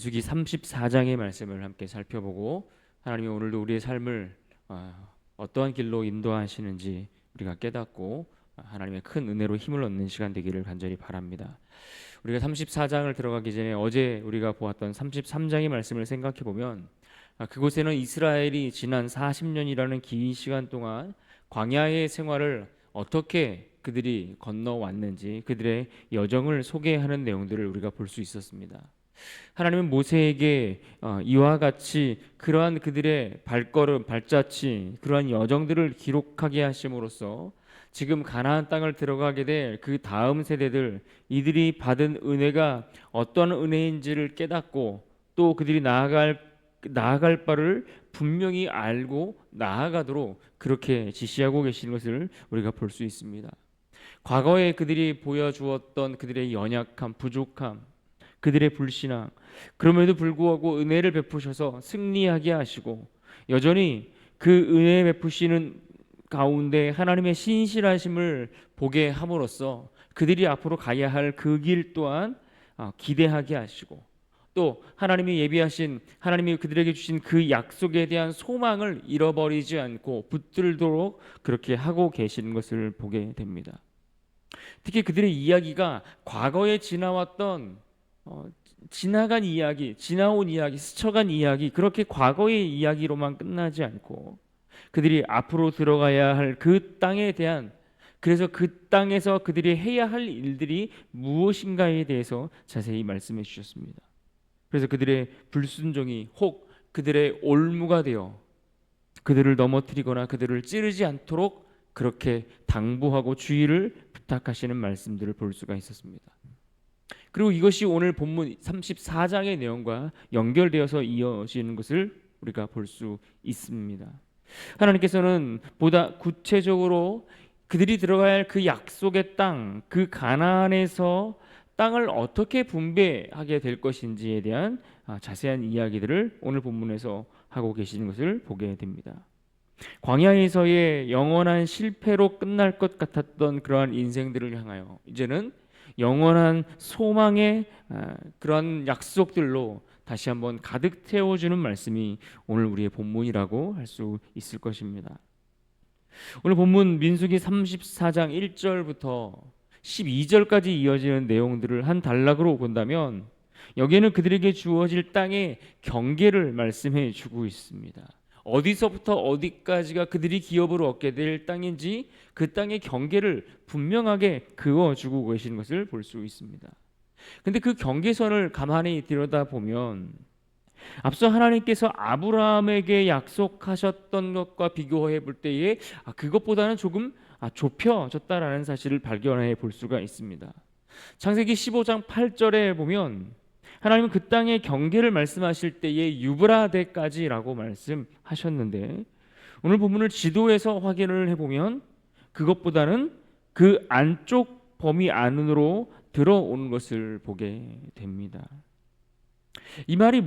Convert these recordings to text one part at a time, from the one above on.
민수기 34장의 말씀을 함께 살펴보고 하나님이 오늘도 우리의 삶을 어떠한 길로 인도하시는지 우리가 깨닫고 하나님의 큰 은혜로 힘을 얻는 시간 되기를 간절히 바랍니다. 우리가 34장을 들어가기 전에 어제 우리가 보았던 33장의 말씀을 생각해 보면 그곳에는 이스라엘이 지난 40년이라는 긴 시간 동안 광야의 생활을 어떻게 그들이 건너왔는지 그들의 여정을 소개하는 내용들을 우리가 볼 수 있었습니다. 하나님은 모세에게 이와 같이 그러한 그들의 발걸음, 발자취, 그러한 여정들을 기록하게 하심으로써 지금 가나안 땅을 들어가게 될 그 다음 세대들, 이들이 받은 은혜가 어떤 은혜인지를 깨닫고 또 그들이 나아갈 바를 분명히 알고 나아가도록 그렇게 지시하고 계시는 것을 우리가 볼 수 있습니다. 과거에 그들이 보여주었던 그들의 연약함, 부족함, 그들의 불신앙, 그럼에도 불구하고 은혜를 베푸셔서 승리하게 하시고 여전히 그 은혜 베푸시는 가운데 하나님의 신실하심을 보게 함으로써 그들이 앞으로 가야 할 그 길 또한 기대하게 하시고 또 하나님이 예비하신, 하나님이 그들에게 주신 그 약속에 대한 소망을 잃어버리지 않고 붙들도록 그렇게 하고 계시는 것을 보게 됩니다. 특히 그들의 이야기가 과거에 지나왔던 지나간 이야기, 지나온 이야기, 스쳐간 이야기, 그렇게 과거의 이야기로만 끝나지 않고 그들이 앞으로 들어가야 할 그 땅에 대한, 그래서 그 땅에서 그들이 해야 할 일들이 무엇인가에 대해서 자세히 말씀해 주셨습니다. 그래서 그들의 불순종이 혹 그들의 올무가 되어 그들을 넘어뜨리거나 그들을 찌르지 않도록 그렇게 당부하고 주의를 부탁하시는 말씀들을 볼 수가 있었습니다. 그리고 이것이 오늘 본문 34장의 내용과 연결되어서 이어지는 것을 우리가 볼 수 있습니다. 하나님께서는 보다 구체적으로 그들이 들어가야 할 그 약속의 땅, 그 가나안에서 땅을 어떻게 분배하게 될 것인지에 대한 자세한 이야기들을 오늘 본문에서 하고 계시는 것을 보게 됩니다. 광야에서의 영원한 실패로 끝날 것 같았던 그러한 인생들을 향하여 이제는 영원한 소망의 그런 약속들로 다시 한번 가득 태워주는 말씀이 오늘 우리의 본문이라고 할 수 있을 것입니다. 오늘 본문 민수기 34장 1절부터 12절까지 이어지는 내용들을 한 단락으로 본다면 여기에는 그들에게 주어질 땅의 경계를 말씀해 주고 있습니다. 어디서부터 어디까지가 그들이 기업으로 얻게 될 땅인지 그 땅의 경계를 분명하게 그어주고 계시는 것을 볼 수 있습니다. 근데 그 경계선을 가만히 들여다보면 앞서 하나님께서 아브라함에게 약속하셨던 것과 비교해 볼 때에 그것보다는 조금 좁혀졌다라는 사실을 발견해 볼 수가 있습니다. 창세기 15장 8절에 보면 하나님은 그 땅의 경계를 말씀하실 때에 유브라데까지라고 말씀하셨는데 오늘 본문을 지도에서 확인을 해보면 그것보다는 그 안쪽 범위 안으로 들어오는 것을 보게 됩니다. 이 말이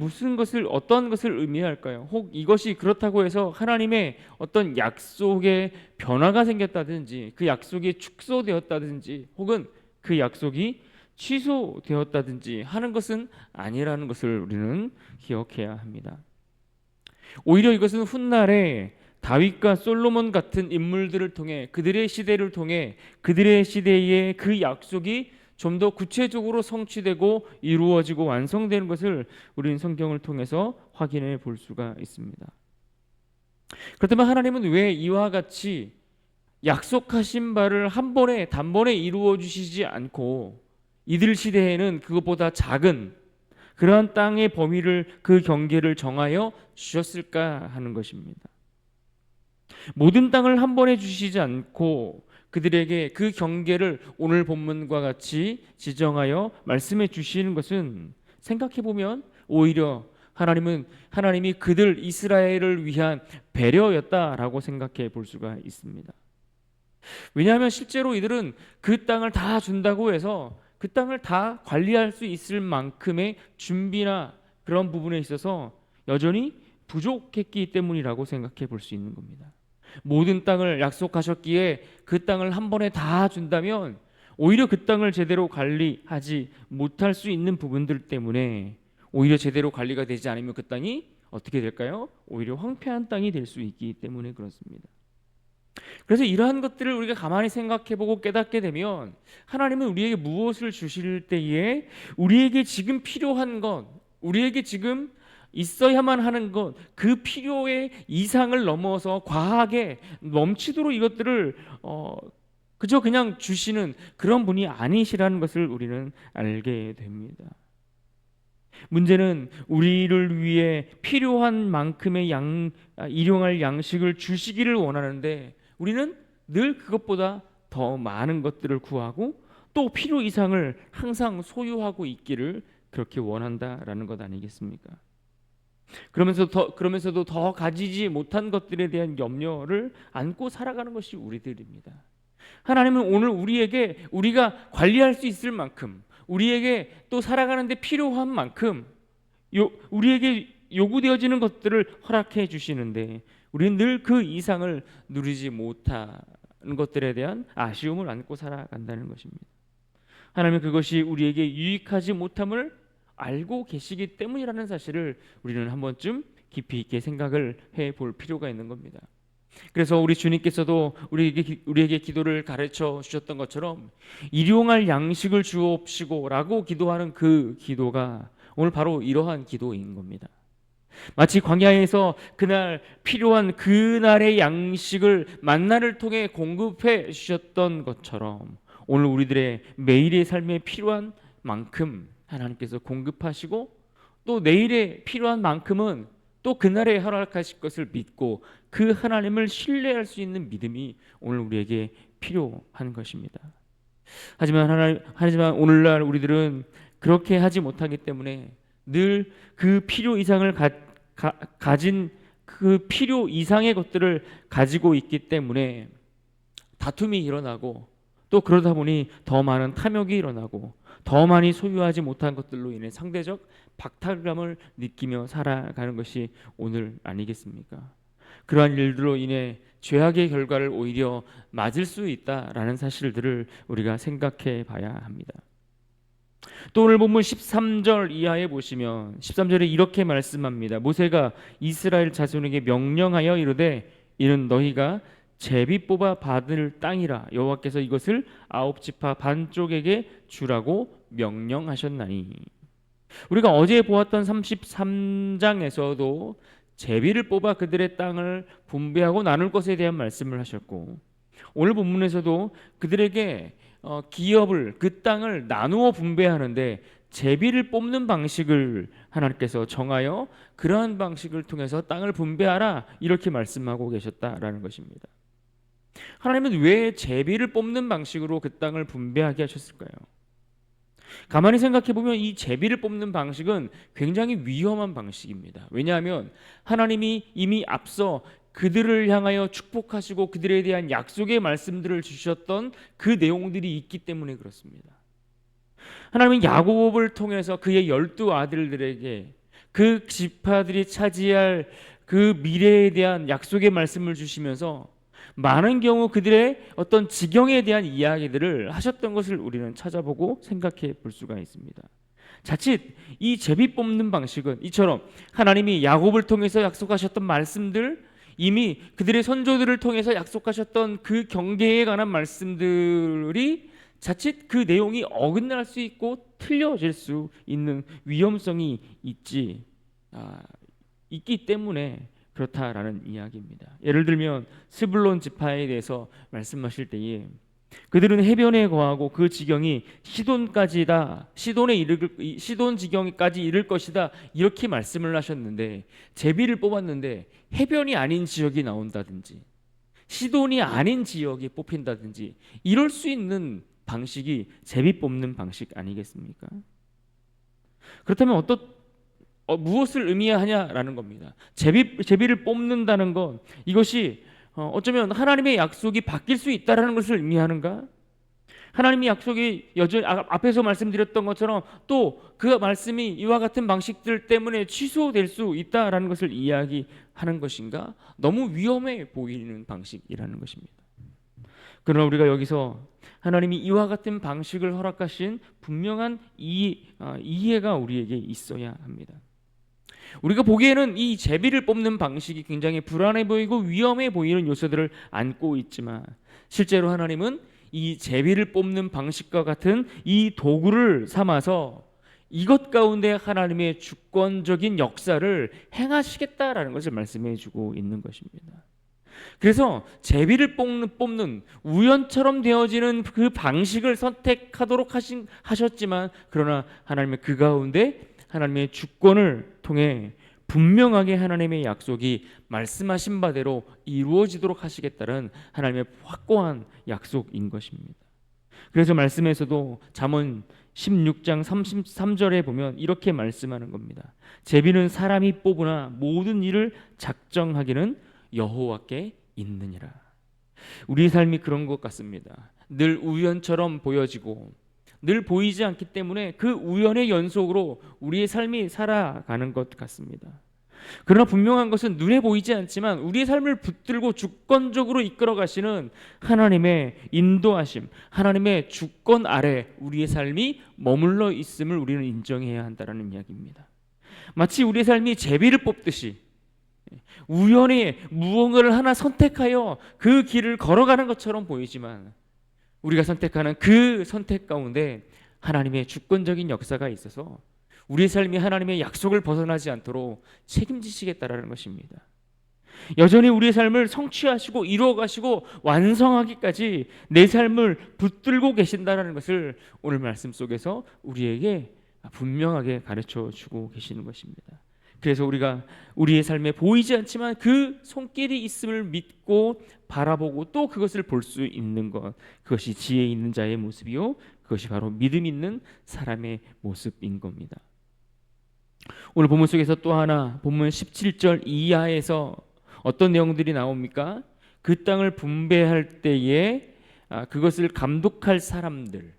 어떤 것을 의미할까요? 혹 이것이 그렇다고 해서 하나님의 어떤 약속에 변화가 생겼다든지 그 약속이 축소되었다든지 혹은 그 약속이 취소되었다든지 하는 것은 아니라는 것을 우리는 기억해야 합니다. 오히려 이것은 훗날에 다윗과 솔로몬 같은 인물들을 통해 그들의 시대를 통해 그들의 시대에 그 약속이 좀 더 구체적으로 성취되고 이루어지고 완성되는 것을 우리는 성경을 통해서 확인해 볼 수가 있습니다. 그렇다면 하나님은 왜 이와 같이 약속하신 바를 단번에 이루어 주시지 않고 이들 시대에는 그것보다 작은 그러한 땅의 범위를, 그 경계를 정하여 주셨을까 하는 것입니다. 모든 땅을 한 번에 주시지 않고 그들에게 그 경계를 오늘 본문과 같이 지정하여 말씀해 주시는 것은 생각해 보면 오히려 하나님이 그들 이스라엘을 위한 배려였다라고 생각해 볼 수가 있습니다. 왜냐하면 실제로 이들은 그 땅을 다 준다고 해서 그 땅을 다 관리할 수 있을 만큼의 준비나 그런 부분에 있어서 여전히 부족했기 때문이라고 생각해 볼 수 있는 겁니다. 모든 땅을 약속하셨기에 그 땅을 한 번에 다 준다면 오히려 그 땅을 제대로 관리하지 못할 수 있는 부분들 때문에 오히려 제대로 관리가 되지 않으면 그 땅이 어떻게 될까요? 오히려 황폐한 땅이 될 수 있기 때문에 그렇습니다. 그래서 이러한 것들을 우리가 가만히 생각해보고 깨닫게 되면 하나님은 우리에게 무엇을 주실 때에 우리에게 지금 필요한 것, 우리에게 지금 있어야만 하는 것, 그 필요의 이상을 넘어서 과하게 넘치도록 이것들을 그저 그냥 주시는 그런 분이 아니시라는 것을 우리는 알게 됩니다. 문제는 우리를 위해 필요한 만큼의 일용할 양식을 주시기를 원하는데 우리는 늘 그것보다 더 많은 것들을 구하고 또 필요 이상을 항상 소유하고 있기를 그렇게 원한다라는 것 아니겠습니까? 그러면서도 더 가지지 못한 것들에 대한 염려를 안고 살아가는 것이 우리들입니다. 하나님은 오늘 우리에게 우리가 관리할 수 있을 만큼, 우리에게 또 살아가는데 필요한 만큼 우리에게 요구되어지는 것들을 허락해 주시는데 우리는 늘 그 이상을 누리지 못하는 것들에 대한 아쉬움을 안고 살아간다는 것입니다. 하나님은 그것이 우리에게 유익하지 못함을 알고 계시기 때문이라는 사실을 우리는 한 번쯤 깊이 있게 생각을 해볼 필요가 있는 겁니다. 그래서 우리 주님께서도 우리에게 기도를 가르쳐 주셨던 것처럼 일용할 양식을 주옵시고라고 기도하는 그 기도가 오늘 바로 이러한 기도인 겁니다. 마치 광야에서 그날 필요한 그날의 양식을 만나를 통해 공급해 주셨던 것처럼 오늘 우리들의 매일의 삶에 필요한 만큼 하나님께서 공급하시고 또 내일에 필요한 만큼은 또 그날에 허락하실 것을 믿고 그 하나님을 신뢰할 수 있는 믿음이 오늘 우리에게 필요한 것입니다. 하지만 오늘날 우리들은 그렇게 하지 못하기 때문에 늘 그 필요 이상을 가진 그 필요 이상의 것들을 가지고 있기 때문에 다툼이 일어나고 또 그러다 보니 더 많은 탐욕이 일어나고 더 많이 소유하지 못한 것들로 인해 상대적 박탈감을 느끼며 살아가는 것이 오늘 아니겠습니까? 그러한 일들로 인해 죄악의 결과를 오히려 맞을 수 있다라는 사실들을 우리가 생각해 봐야 합니다. 또 오늘 본문 13절 이하에 보시면 13절에 이렇게 말씀합니다. 모세가 이스라엘 자손에게 명령하여 이르되 이는 너희가 제비 뽑아 받을 땅이라 여호와께서 이것을 아홉 지파 반쪽에게 주라고 명령하셨나니. 우리가 어제 보았던 33장에서도 제비를 뽑아 그들의 땅을 분배하고 나눌 것에 대한 말씀을 하셨고 오늘 본문에서도 그들에게 기업을 그 땅을 나누어 분배하는데 제비를 뽑는 방식을 하나님께서 정하여 그러한 방식을 통해서 땅을 분배하라 이렇게 말씀하고 계셨다라는 것입니다. 하나님은 왜 제비를 뽑는 방식으로 그 땅을 분배하게 하셨을까요? 가만히 생각해 보면 이 제비를 뽑는 방식은 굉장히 위험한 방식입니다. 왜냐하면 하나님이 이미 앞서 그들을 향하여 축복하시고 그들에 대한 약속의 말씀들을 주셨던 그 내용들이 있기 때문에 그렇습니다. 하나님은 야곱을 통해서 그의 12 아들들에게 그 지파들이 차지할 그 미래에 대한 약속의 말씀을 주시면서 많은 경우 그들의 어떤 지경에 대한 이야기들을 하셨던 것을 우리는 찾아보고 생각해 볼 수가 있습니다. 자칫 이 제비 뽑는 방식은 이처럼 하나님이 야곱을 통해서 약속하셨던 말씀들, 이미 그들의 선조들을 통해서 약속하셨던 그 경계에 관한 말씀들이 자칫 그 내용이 어긋날 수 있고 틀려질 수 있는 위험성이 있기 때문에 그렇다라는 이야기입니다. 예를 들면 스불론 지파에 대해서 말씀하실 때에 그들은 해변에 거하고 그 지경이 시돈 지경까지 이를 것이다 이렇게 말씀을 하셨는데 제비를 뽑았는데 해변이 아닌 지역이 나온다든지 시돈이 아닌 지역이 뽑힌다든지 이럴 수 있는 방식이 제비 뽑는 방식 아니겠습니까? 그렇다면 무엇을 의미하냐라는 겁니다. 제비를 뽑는다는 것 이것이 어쩌면 하나님의 약속이 바뀔 수 있다라는 것을 의미하는가? 하나님의 약속이 여전히 앞에서 말씀드렸던 것처럼 또 그 말씀이 이와 같은 방식들 때문에 취소될 수 있다라는 것을 이야기하는 것인가? 너무 위험해 보이는 방식이라는 것입니다. 그러나 우리가 여기서 하나님이 이와 같은 방식을 허락하신 분명한 이해가 우리에게 있어야 합니다. 우리가 보기에는 이 제비를 뽑는 방식이 굉장히 불안해 보이고 위험해 보이는 요소들을 안고 있지만, 실제로 하나님은 이 제비를 뽑는 방식과 같은 이 도구를 삼아서 이것 가운데 하나님의 주권적인 역사를 행하시겠다라는 것을 말씀해 주고 있는 것입니다. 그래서 제비를 뽑는 우연처럼 되어지는 그 방식을 선택하도록 하셨지만, 그러나 하나님의 그 가운데 하나님의 주권을 통해 분명하게 하나님의 약속이 말씀하신 바대로 이루어지도록 하시겠다는 하나님의 확고한 약속인 것입니다. 그래서 말씀에서도 잠언 16장 33절에 보면 이렇게 말씀하는 겁니다. 제비는 사람이 뽑으나 모든 일을 작정하기는 여호와께 있느니라. 우리의 삶이 그런 것 같습니다. 늘 우연처럼 보여지고 늘 보이지 않기 때문에 그 우연의 연속으로 우리의 삶이 살아가는 것 같습니다. 그러나 분명한 것은 눈에 보이지 않지만 우리의 삶을 붙들고 주권적으로 이끌어 가시는 하나님의 인도하심, 하나님의 주권 아래 우리의 삶이 머물러 있음을 우리는 인정해야 한다는 이야기입니다. 마치 우리의 삶이 제비를 뽑듯이 우연히 무언가를 하나 선택하여 그 길을 걸어가는 것처럼 보이지만, 우리가 선택하는 그 선택 가운데 하나님의 주권적인 역사가 있어서 우리의 삶이 하나님의 약속을 벗어나지 않도록 책임지시겠다라는 것입니다. 여전히 우리의 삶을 성취하시고 이루어가시고 완성하기까지 내 삶을 붙들고 계신다라는 것을 오늘 말씀 속에서 우리에게 분명하게 가르쳐 주고 계시는 것입니다. 그래서 우리가 우리의 삶에 보이지 않지만 그 손길이 있음을 믿고 바라보고 또 그것을 볼 수 있는 것, 그것이 지혜 있는 자의 모습이요, 그것이 바로 믿음 있는 사람의 모습인 겁니다. 오늘 본문 속에서 또 하나, 본문 17절 이하에서 어떤 내용들이 나옵니까? 그 땅을 분배할 때에 그것을 감독할 사람들,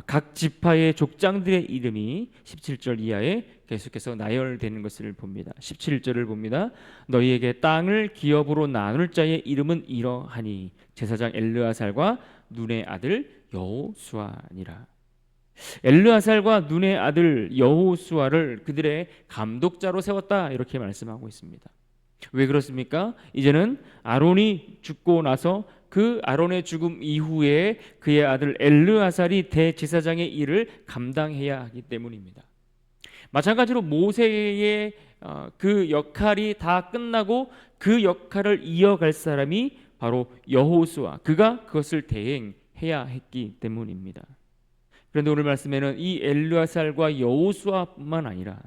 각 지파의 족장들의 이름이 17절 이하에 계속해서 나열되는 것을 봅니다. 17절을 봅니다. 너희에게 땅을 기업으로 나눌 자의 이름은 이러하니 제사장 엘르아살과 눈의 아들 여호수아니라. 엘르아살과 눈의 아들 여호수아를 그들의 감독자로 세웠다, 이렇게 말씀하고 있습니다. 왜 그렇습니까? 이제는 아론이 죽고 나서 그 아론의 죽음 이후에 그의 아들 엘르아살이 대제사장의 일을 감당해야 하기 때문입니다. 마찬가지로 모세의 그 역할이 다 끝나고 그 역할을 이어갈 사람이 바로 여호수아, 그가 그것을 대행해야 했기 때문입니다. 그런데 오늘 말씀에는 이 엘르아살과 여호수아뿐만 아니라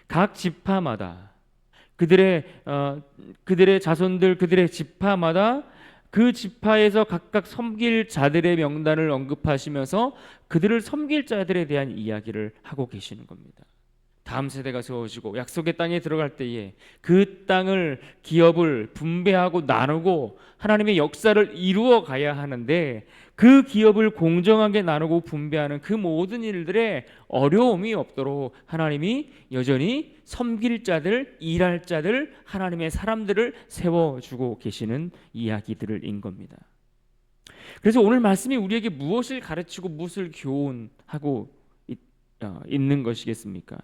각 지파마다 그들의 자손들, 그들의 지파마다 그 지파에서 각각 섬길 자들의 명단을 언급하시면서 그들을 섬길 자들에 대한 이야기를 하고 계시는 겁니다. 다음 세대가 세워지고 약속의 땅에 들어갈 때에 그 땅을, 기업을 분배하고 나누고 하나님의 역사를 이루어 가야 하는데, 그 기업을 공정하게 나누고 분배하는 그 모든 일들에 어려움이 없도록 하나님이 여전히 섬길 자들, 일할 자들, 하나님의 사람들을 세워주고 계시는 이야기들인 겁니다. 그래서 오늘 말씀이 우리에게 무엇을 가르치고 무엇을 교훈하고 있는 것이겠습니까?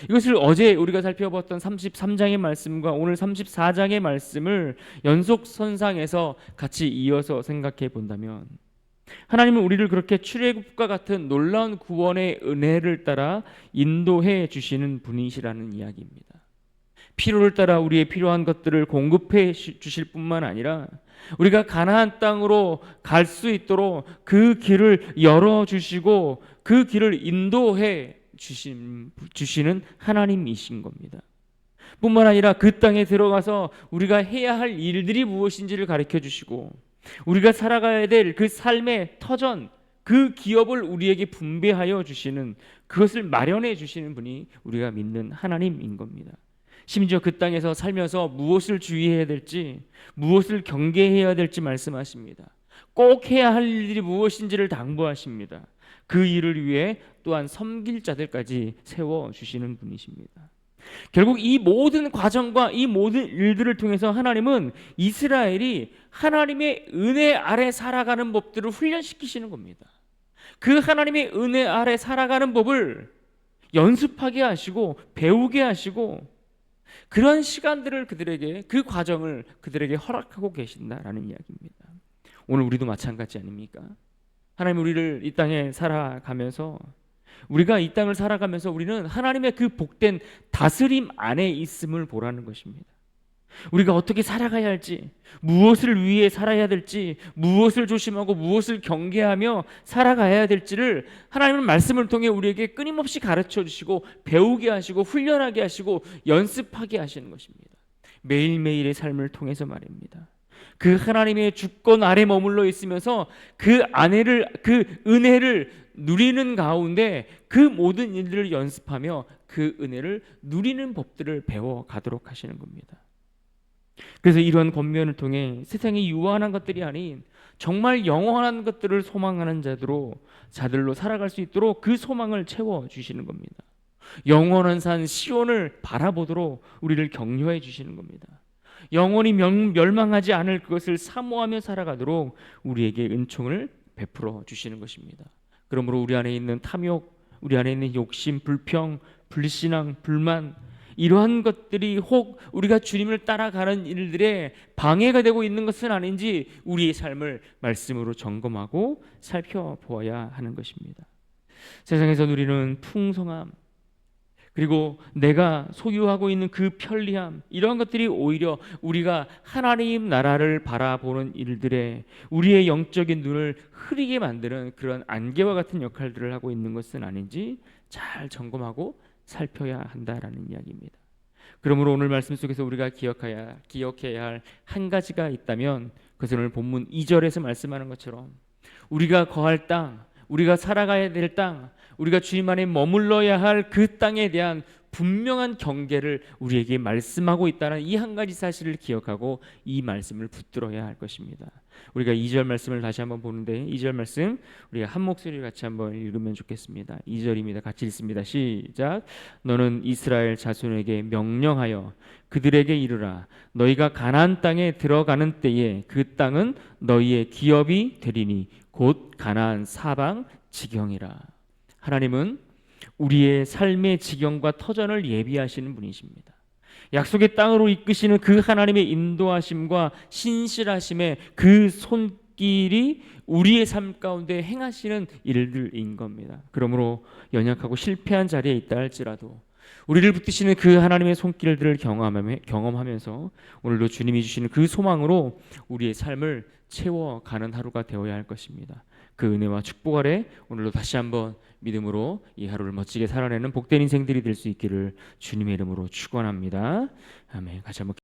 이것을 어제 우리가 살펴봤던 33장의 말씀과 오늘 34장의 말씀을 연속선상에서 같이 이어서 생각해 본다면, 하나님은 우리를 그렇게 출애굽과 같은 놀라운 구원의 은혜를 따라 인도해 주시는 분이시라는 이야기입니다. 필요를 따라 우리의 필요한 것들을 공급해 주실 뿐만 아니라 우리가 가나안 땅으로 갈 수 있도록 그 길을 열어주시고 그 길을 인도해 주시는 하나님이신 겁니다. 뿐만 아니라 그 땅에 들어가서 우리가 해야 할 일들이 무엇인지를 가르쳐 주시고 우리가 살아가야 될 그 삶의 터전, 그 기업을 우리에게 분배하여 주시는, 그것을 마련해 주시는 분이 우리가 믿는 하나님인 겁니다. 심지어 그 땅에서 살면서 무엇을 주의해야 될지, 무엇을 경계해야 될지 말씀하십니다. 꼭 해야 할 일이 무엇인지를 당부하십니다. 그 일을 위해 또한 섬길 자들까지 세워주시는 분이십니다. 결국 이 모든 과정과 이 모든 일들을 통해서 하나님은 이스라엘이 하나님의 은혜 아래 살아가는 법들을 훈련시키시는 겁니다. 그 하나님의 은혜 아래 살아가는 법을 연습하게 하시고 배우게 하시고 그런 시간들을 그들에게, 그 과정을 그들에게 허락하고 계신다라는 이야기입니다. 오늘 우리도 마찬가지 아닙니까? 하나님 우리를 이 땅에 살아가면서, 우리가 이 땅을 살아가면서 우리는 하나님의 그 복된 다스림 안에 있음을 보라는 것입니다. 우리가 어떻게 살아가야 할지, 무엇을 위해 살아야 될지, 무엇을 조심하고 무엇을 경계하며 살아가야 될지를 하나님은 말씀을 통해 우리에게 끊임없이 가르쳐 주시고 배우게 하시고 훈련하게 하시고 연습하게 하시는 것입니다. 매일매일의 삶을 통해서 말입니다. 그 하나님의 주권 아래 머물러 있으면서 그 은혜를 누리는 가운데 그 모든 일들을 연습하며 그 은혜를 누리는 법들을 배워 가도록 하시는 겁니다. 그래서 이러한 권면을 통해 세상에 유한한 것들이 아닌 정말 영원한 것들을 소망하는 자들로 살아갈 수 있도록 그 소망을 채워 주시는 겁니다. 영원한 산 시온을 바라보도록 우리를 격려해 주시는 겁니다. 영원히 멸망하지 않을 그것을 사모하며 살아가도록 우리에게 은총을 베풀어 주시는 것입니다. 그러므로 우리 안에 있는 탐욕, 우리 안에 있는 욕심, 불평, 불신앙, 불만, 이러한 것들이 혹 우리가 주님을 따라가는 일들에 방해가 되고 있는 것은 아닌지 우리의 삶을 말씀으로 점검하고 살펴보아야 하는 것입니다. 세상에서 누리는 풍성함, 그리고 내가 소유하고 있는 그 편리함, 이러한 것들이 오히려 우리가 하나님 나라를 바라보는 일들에 우리의 영적인 눈을 흐리게 만드는 그런 안개와 같은 역할들을 하고 있는 것은 아닌지 잘 점검하고 살펴야 한다라는 이야기입니다. 그러므로 오늘 말씀 속에서 우리가 기억해야 할 한 가지가 있다면 그것은 오늘 본문 2절에서 말씀하는 것처럼 우리가 거할 땅, 우리가 살아가야 될 땅, 우리가 주님 안에 머물러야 할 그 땅에 대한 분명한 경계를 우리에게 말씀하고 있다는 이 한 가지 사실을 기억하고 이 말씀을 붙들어야 할 것입니다. 우리가 2절 말씀을 다시 한번 보는데 2절 말씀 우리가 한 목소리로 같이 한번 읽으면 좋겠습니다. 2절입니다. 같이 읽습니다. 시작. 너는 이스라엘 자손에게 명령하여 그들에게 이르라. 너희가 가나안 땅에 들어가는 때에 그 땅은 너희의 기업이 되리니 곧 가나안 사방 지경이라. 하나님은 우리의 삶의 지경과 터전을 예비하시는 분이십니다. 약속의 땅으로 이끄시는 그 하나님의 인도하심과 신실하심의 그 손길이 우리의 삶 가운데 행하시는 일들인 겁니다. 그러므로 연약하고 실패한 자리에 있다 할지라도 우리를 붙드시는 그 하나님의 손길들을 경험하면서 오늘도 주님이 주시는 그 소망으로 우리의 삶을 채워가는 하루가 되어야 할 것입니다. 그 은혜와 축복 아래 오늘도 다시 한번 믿음으로 이 하루를 멋지게 살아내는 복된 인생들이 될 수 있기를 주님의 이름으로 축원합니다. 아멘. 같이 한번